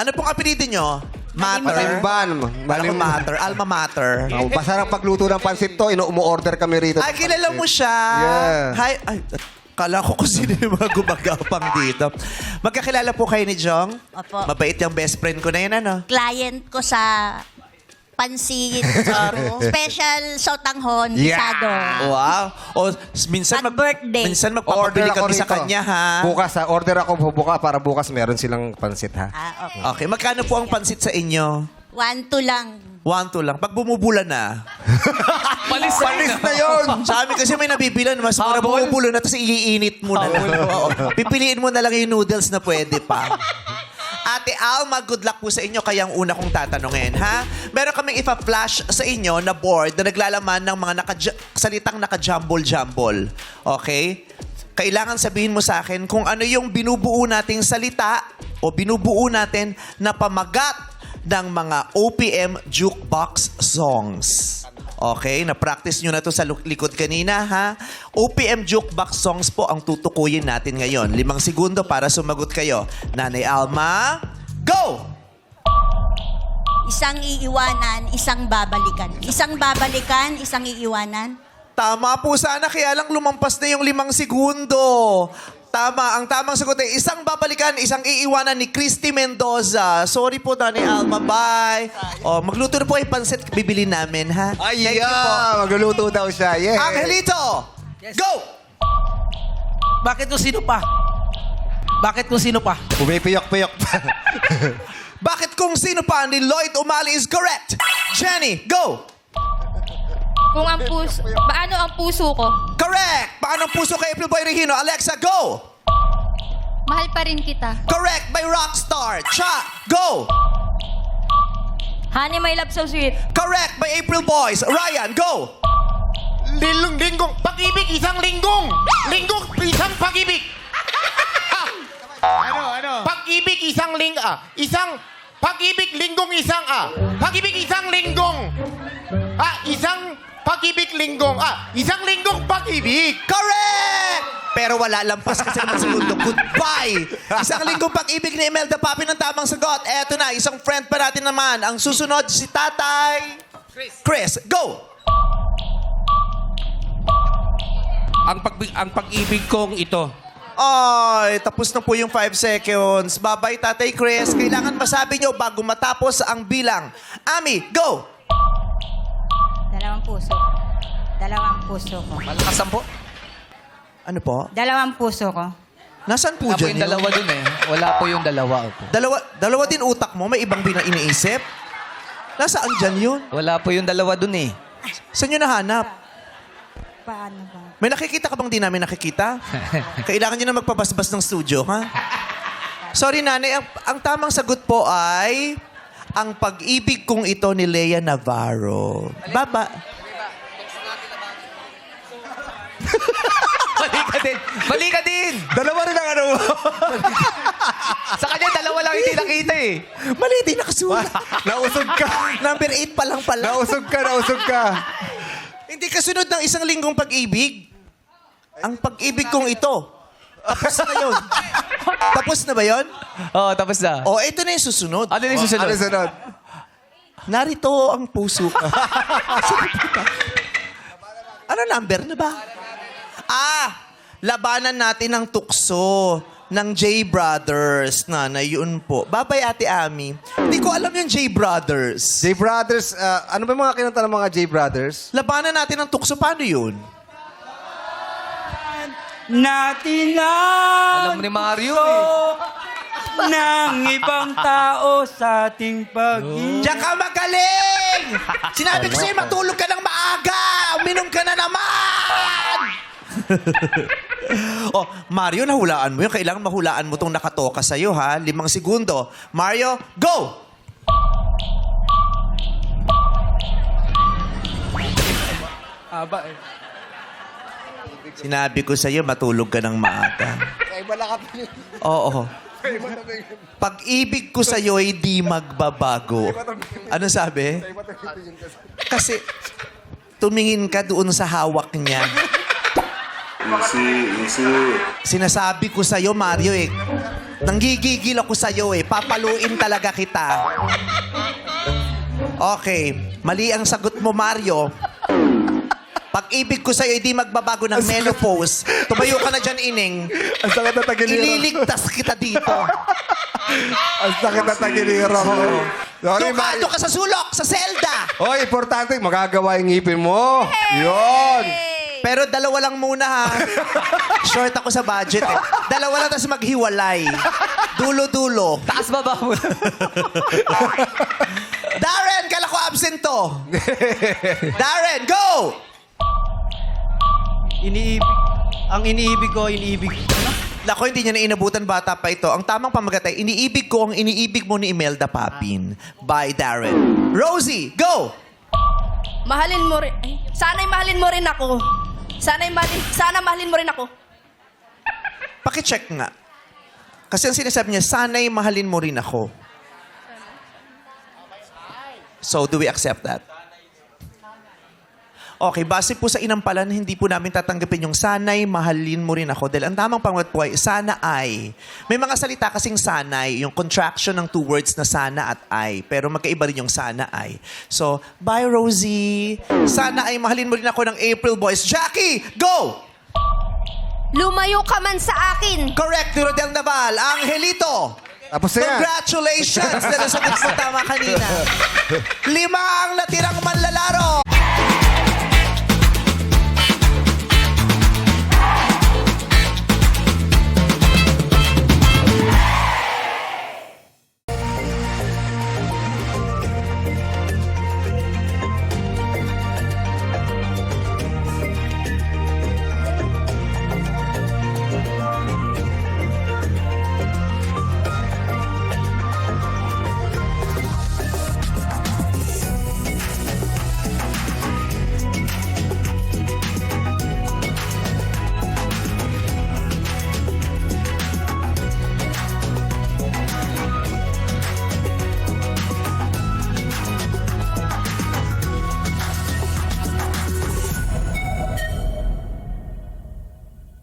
Ano pong apelido nyo? Mater? Malimban. Alma Mater. Alma Mater. Oh, masarap pagluto ng pansit to. Umu-order kami rito. Ay, kilala mo siya. Yeah. Hi. Ay, kala ko kung sino yung mga gumagapang dito. Magkakilala po kayo ni Jong? Opo. Mabait yung best friend ko na yun, ano? Client ko sa pansit, special sotanghon, bisado. Wow. O, minsan, At birthday. minsan magpapabili kami sa kanya, ha? Bukas ha. Order ako bukas para bukas meron silang pansit ha. Okay. Okay, magkano po ang pansit sa inyo? 1-2 lang. 1-2 lang. Pag bumubula na. Palis na yun! Sa amin kasi may nabibilan, mas mura Habol. bumubulo na, tapos iinit mo na. Oo. Pipiliin mo na lang yung noodles na pwede pa. Ate Alma, good luck po sa inyo. Kaya ang una kong tatanungin, ha? Meron kaming ipa-flash sa inyo na board na naglalaman ng mga salitang naka-jumble-jumble. Okay? Kailangan sabihin mo sa akin kung ano yung binubuo nating salita o binubuo natin na pamagat ng mga OPM jukebox songs. Okay, na-practice nyo na to sa likod kanina, ha? OPM jukebox songs po ang tutukuyin natin ngayon. 5 segundo para sumagot kayo. Nanay Alma, go! Isang iiwanan, isang babalikan. Isang babalikan, isang iiwanan. Tama po sana, kaya lang lumampas na yung 5 segundo. Tama, ang tamang sagot ay isang babalikan, isang iiwanan ni Christy Mendoza. Sorry po, Nanay Alma, bye. O, magluto na po ay pansit, bibili namin, ha? Ay, Thank you po. magluluto daw siya. Yeah. Angelito, go! Bakit kung sino pa? Bakit kung sino pa? Pumipiyok-piyok pa. Bakit kung sino pa ni Lloyd Umali is correct? Jenny, go! Kung ang puso, paano ang puso ko? Correct! Paano ang puso kay April Boy Regino? Alexa, go! Mahal pa rin kita. Correct by Rockstar. Cha, go! Honey, my love so sweet. Correct by April Boys. Ryan, go! Linggong, pag-ibig, isang linggong! Linggong, isang pag-ibig! Ano? Pag-ibig, isang isang pag-ibig, linggong, isang Pag-ibig, isang linggong! Isang pag-ibig, linggong. Isang linggong pag-ibig! Correct! Pero wala lampas kasi naman segundo. Goodbye! Isang linggong pag-ibig ni Imelda Papi ng tamang sagot. Eto na, isang friend pa natin naman. Ang susunod, si Tatay... Chris, go! Ang pag-ibig kong ito. Ay, tapos na po yung 5 seconds. Bye-bye, Tatay Chris. Kailangan masabi nyo bago matapos ang bilang. Ami, go! Dalawang puso. Dalawang puso ko. Malakasan po. Ano po? Dalawang puso ko. Nasaan po Wala po dyan yung dalawa dun eh. Wala po yung dalawa. Opo. Dalawa din utak mo? May ibang iniisip? Nasaan dyan yun? Wala po yung dalawa dun eh. Saan nyo nahanap? Paano ba? May nakikita ka bang di namin nakikita? Kailangan nyo na magpabasbas ng studio, ha? Sorry, nanay. Ang tamang sagot po ay ang pag-ibig kong ito ni Lea Navarro. Mali ka din. Mali ka din. Dalawa rin ang ano. Sa kanya, dalawa lang hindi nakita eh. Mali, di nakasulat. Nausog ka. Number 8 pa lang pala. Nausog ka. Hindi kasunod ng isang linggong pag-ibig. Ang pag-ibig kong ito. Tapos na yun. Tapos na ba yun? Oo, tapos na. O, ito na yung susunod. Ano yung susunod? Ano sunod? Narito ang puso ko. Ano number na ba? Labanan natin ng tukso ng J Brothers. Nanay, yun po. Babay, Ate Ami. Hindi ko alam yung J Brothers. J Brothers, ano ba yung mga kinanta ng mga J Brothers? Labanan natin ng tukso. Paano yun? Natin ang Alam mo ni Mario eh. ng ibang tao sa ating pag-ibig. Diyan ka magaling! Sinabi ko sa'yo, matulog ka ng maaga! Uminom ka na naman! Oh, Mario, nahulaan mo yun. Kailangan mahulaan mo itong nakatoka sa'yo, ha? 5 segundo. Mario, go! Aba eh. Sinabi ko sa'yo, matulog ka ng maaga. Ay, wala ka pa. Oo. Pag-ibig ko sa'yo ay di magbabago. Ano sabi? Kasi tumingin ka doon sa hawak niya. Easy. Sinasabi ko sa'yo, Mario, Nanggigigil ako sa'yo eh. Papaluin talaga kita. Okay. Mali ang sagot mo, Mario. Pag-ibig ko sa'yo, hindi magbabago ng menopause. Tumayo ka na dyan, Ining. Ang sakit na tagiliran. Ililigtas kita dito. Ang sakit na tagiliran ko. Sorry, Tukado ka sa sulok, sa selda. Hoy, importante, magagawa yung ngipin mo. Yun. Pero dalawa lang muna, ha? Short ako sa budget, eh. Dalawa lang, tapos maghiwalay. Dulo-dulo. Taas baba mo. Darren, kala ko absent to. Darren, go! Iniibig ko. Lako, hindi niya na inabutan, bata pa ito. Ang tamang pamagatay, iniibig ko ang iniibig mo ni Imelda Papin. By Darren. Rosie, go! Mahalin mo rin. Ay, sana'y mahalin mo rin ako. Sana mahalin mo rin ako. Pakicheck nga. Kasi ang sinasabi niya, sana'y mahalin mo rin ako. So, do we accept that? Okay, base po sa inampalan, hindi po namin tatanggapin yung sana'y mahalin mo rin ako. Dahil ang tamang pangat po ay sana ay. May mga salita kasing sana'y, yung contraction ng two words na sana at ay. Pero magkaiba rin yung sana ay. So, bye Rosie. Sana ay mahalin mo rin ako ng April Boys. Jackie, go! Lumayo ka man sa akin. Correct, ni Rodel Naval. Angelito. Tapos na yan. Congratulations! Dahil sagot mo tama kanina. 5 ang natirang manlalaro.